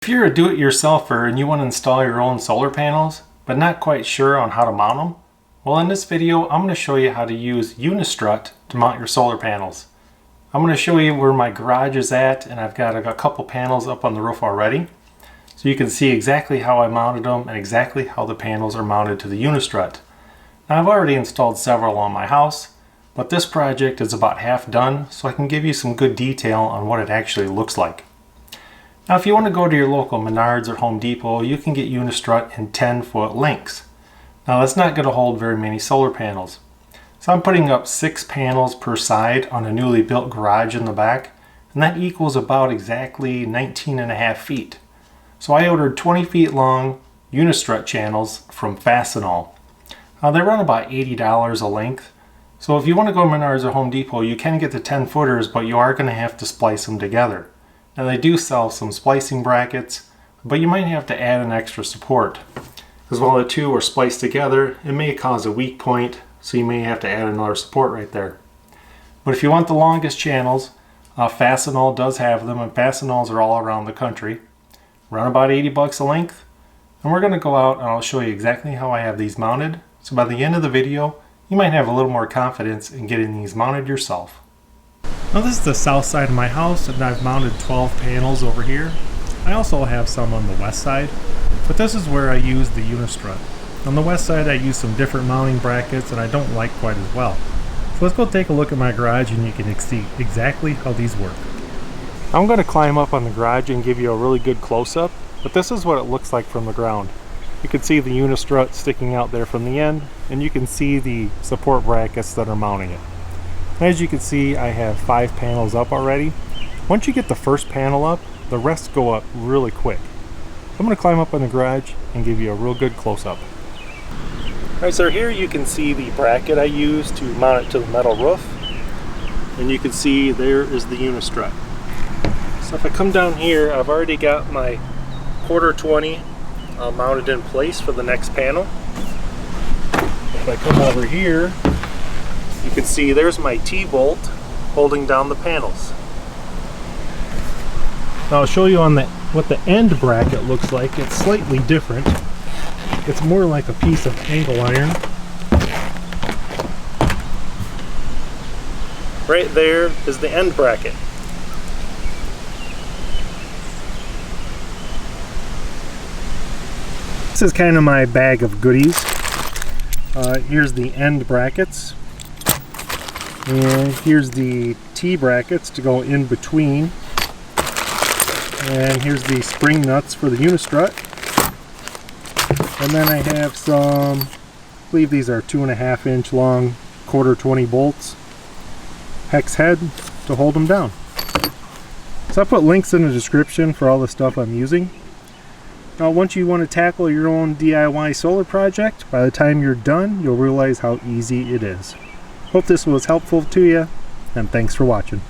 If you're a do-it-yourselfer and you want to install your own solar panels, but not quite sure on how to mount them, well, in this video I'm going to show you how to use unistrut to mount your solar panels. I'm going to show you where my garage is at, and I've got a couple panels up on the roof already, so you can see exactly how I mounted them and exactly how the panels are mounted to the unistrut. Now, I've already installed several on my house, but this project is about half done, so I can give you some good detail on what it actually looks like. Now, if you want to go to your local Menards or Home Depot, you can get unistrut in 10-foot lengths. Now, that's not going to hold very many solar panels. So I'm putting up 6 panels per side on a newly built garage in the back, and that equals about exactly 19.5 feet. So I ordered 20 feet long unistrut channels from Fastenal. Now, they run about $80 a length. So if you want to go to Menards or Home Depot, you can get the 10-footers, but you are going to have to splice them together. Now, they do sell some splicing brackets, but you might have to add an extra support, because while the two are spliced together, it may cause a weak point, so you may have to add another support right there. But if you want the longest channels, Fastenal does have them, and Fastenals are all around the country. Run about 80 bucks a length, and we're going to go out and I'll show you exactly how I have these mounted, so by the end of the video you might have a little more confidence in getting these mounted yourself. Now, this is the south side of my house, and I've mounted 12 panels over here. I also have some on the west side, but this is where I use the unistrut. On the west side I use some different mounting brackets that I don't like quite as well. So let's go take a look at my garage and you can see exactly how these work. I'm going to climb up on the garage and give you a really good close-up, but this is what it looks like from the ground. You can see the unistrut sticking out there from the end, and you can see the support brackets that are mounting it. As you can see, I have 5 panels up already. Once you get the first panel up, the rest go up really quick. I'm going to climb up on the garage and give you a real good close-up. Alright, so here you can see the bracket I used to mount it to the metal roof. And you can see there is the unistrut. So if I come down here, I've already got my 1/4-20 mounted in place for the next panel. If I come over here, you can see there's my T-bolt holding down the panels. Now I'll show you on what the end bracket looks like. It's slightly different. It's more like a piece of angle iron. Right there is the end bracket. This is kind of my bag of goodies. Here's the end brackets. And here's the T-brackets to go in between. And here's the spring nuts for the unistrut. And then I have some, I believe these are 2.5 inch long 1/4-20 bolts, hex head to hold them down. So I'll put links in the description for all the stuff I'm using. Now, once you want to tackle your own DIY solar project, by the time you're done, you'll realize how easy it is. Hope this was helpful to you, and thanks for watching.